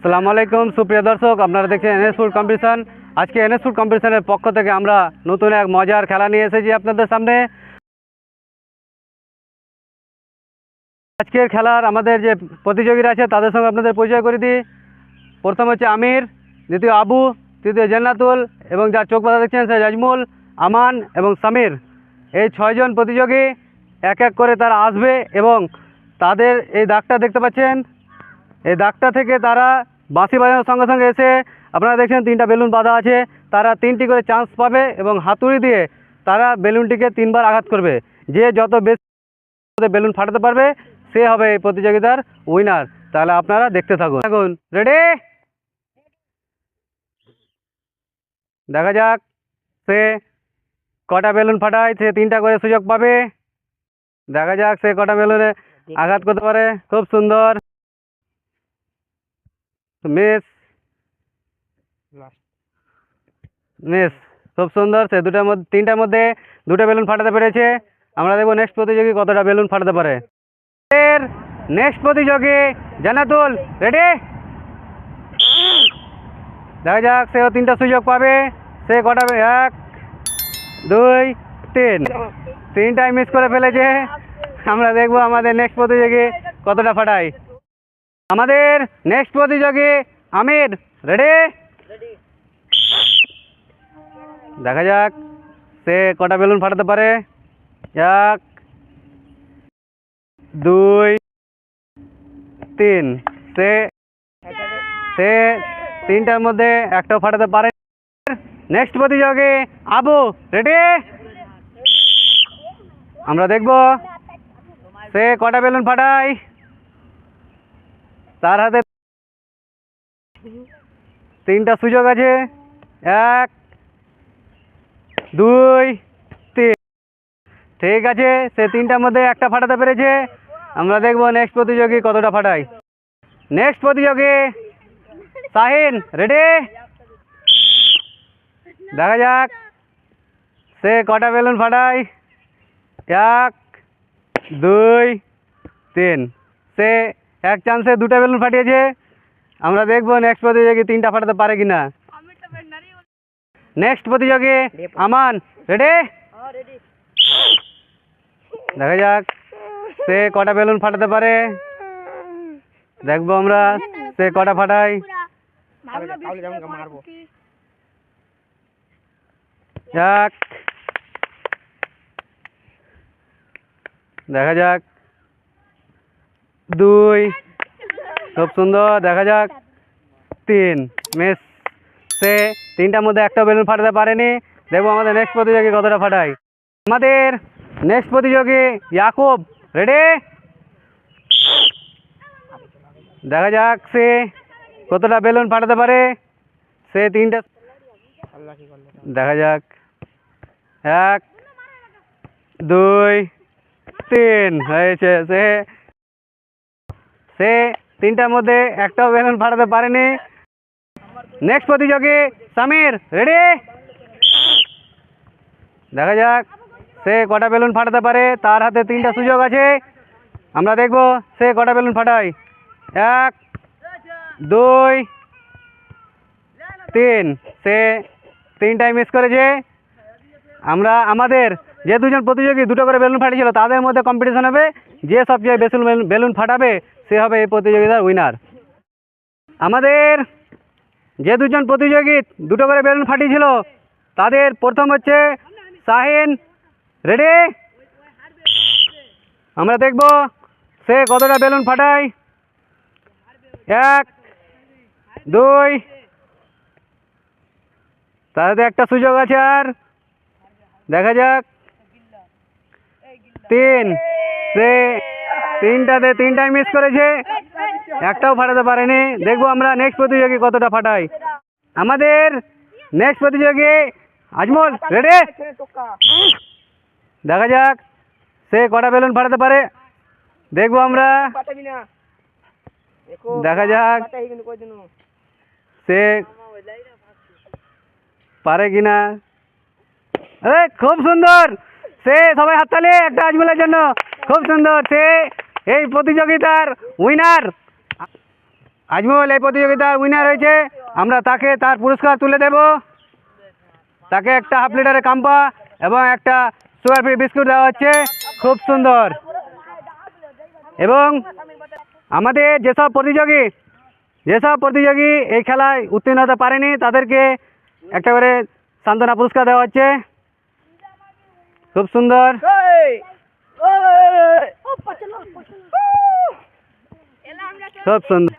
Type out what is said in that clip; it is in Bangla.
আসসালামু আলাইকুম সুপ্রিয় দর্শক, আপনারা দেখছেন এনএস ফুড কম্পিটিশন। আজকে এনএস ফুড কম্পিটিশনের পক্ষ থেকে আমরা নতুন এক মজার খেলা নিয়ে এসেছি আপনাদের সামনে। আজকের খেলার আমাদের যে প্রতিযোগীরা আছে তাদের সঙ্গে আপনাদের পরিচয় করে দিই। প্রথম হচ্ছে আমির, দ্বিতীয় আবু, তৃতীয় জান্নাতুল এবং যার চোখ বাঁধা দেখছেন সে আজমল, আমান এবং সামির। এই ছয়জন প্রতিযোগী এক এক করে তারা আসবে এবং তাদের এই দাগটা দেখতে পাচ্ছেন, এই দাগটা থেকে তারা বাঁশি বাজানোর সঙ্গে সঙ্গে এসে আপনারা দেখছেন তিনটা বেলুন বাঁধা আছে, তারা তিনটি করে চান্স পাবে এবং হাতুড়ি দিয়ে তারা বেলুনটিকে তিনবার আঘাত করবে। যে যত বেশি বেলুন ফাটাতে পারবে সে হবে এই প্রতিযোগিতার উইনার। তাহলে আপনারা দেখতে থাকুন। এখন রেডি, দেখা যাক সে কটা বেলুন ফাটায়। সে তিনটা করে সুযোগ পাবে। দেখা যাক সে কটা বেলুনে আঘাত করতে পারে। খুব সুন্দর, মিস মিস, খুব সুন্দর। সে তিনটার মধ্যে দুটো বেলুন ফাটাতে পেরেছে। আমরা দেখবো নেক্সট প্রতিযোগী কতটা বেলুন ফাটাতে পারে। এর নেক্সট প্রতিযোগী জান্নাতুল, রেডি, দেখা যাক সেও তিনটা সুযোগ পাবে। সে কটা, 1 2 3, তিনটাই মিস করে ফেলেছে। আমরা দেখবো আমাদের নেক্সট প্রতিযোগী কতটা ফাটায়। আমাদের নেক্সট প্রতিযোগী আমির, রেডি, দেখা যাক সে কটা বেলুন ফাটাতে পারে। 1 2 3, সে তিনটার মধ্যে একটাও ফাটাতে পারে। নেক্সট প্রতিযোগী আবু, রেডি, আমরা দেখব সে কটা বেলুন ফাটায়। তার হাতে তিনটা সুযোগ আছে, 1 2 3, ঠিক আছে, সে তিনটার মধ্যে একটা ফাটাতে পেরেছে। আমরা দেখব নেক্সট প্রতিযোগী কতটা ফাটায়। নেক্সট প্রতিযোগী শাহিন, রেডি, দেখা যাক সে কটা বেলুন ফাটায়। 1 2 3, সে এক চান্সে দুটো বেলুন ফাটিয়েছে। আমরা দেখব নেক্সট প্রতিযোগী তিনটা ফাটাতে পারে কিনা। নেক্সট প্রতিযোগী আমান, রেডি, দেখা যাক সে কটা বেলুন ফাটাতে পারে। দেখবো আমরা সে কটা ফাটায়। যাক, দেখা যাক 2, খুব সুন্দর, দেখা যাক 3, মিস। সে তিনটার মধ্যে একটা বেলুন ফাটাতে পারেনি। দেখবো আমাদের নেক্সট প্রতিযোগী কতটা ফাটায়। আমাদের নেক্সট প্রতিযোগী ইয়াকুব, রেডি, দেখা যাক সে কতটা বেলুন ফাটাতে পারে। সে তিনটা, দেখা যাক 1 2 3 হয়েছে। সে তিনটার মধ্যে একটাও বেলুন ফাটাতে পারেনি। নেক্সট প্রতিযোগী সামির, রেডি, দেখা যাক সে কটা বেলুন ফাটাতে পারে। তার হাতে তিনটা সুযোগ আছে। আমরা দেখব সে কটা বেলুন ফাটায়। 1 2 3, সে তিনটাই মিস করেছে। আমরা আমাদের যে দুজন প্রতিযোগী দুটো করে বেলুন ফাটিয়েছিল তাদের মধ্যে কম্পিটিশন হবে। যে সবচেয়ে বেশি বেলুন ফাটাবে সে হবে এই প্রতিযোগিতার উইনার। আমাদের যে দুজন প্রতিযোগী দুটো করে বেলুন ফাটিয়েছিল তাদের প্রথম হচ্ছে শাহিন, রেডি, আমরা দেখব সে কতটা বেলুন ফাটায়। 1 2, তার হাতে একটা সুযোগ আছে আর, দেখা যাক 3, সে তিনটাই মিস করেছে, একটাও ফাটাতে পারেনি। দেখবো আমরা নেক্সট প্রতিযোগী কতটা ফাটায়। আমাদের নেক্সট প্রতিযোগী আজমল, রেডি, দেখা যাক সে কটা বেলুন ফাটাতে পারে। দেখবো আমরা, দেখা যাক সে পারে কিনা। আরে খুব সুন্দর, সে সবাই হাততালি একটা আজমলের জন্য। খুব সুন্দর, সে এই প্রতিযোগিতার উইনার। আজমল এই প্রতিযোগিতার উইনার হয়েছে। আমরা তাকে তার পুরস্কার তুলে দেব। তাকে একটা হাফ লিটারের কাম্পা এবং একটা সুগার ফ্রি বিস্কুট দেওয়া হচ্ছে। খুব সুন্দর। এবং আমাদের যেসব প্রতিযোগী এই খেলায় উত্তীর্ণ হতে পারেনি তাদেরকে একটা করে সান্ত্বনা পুরস্কার দেওয়া হচ্ছে। খুব সুন্দর। খুব সুন্দর।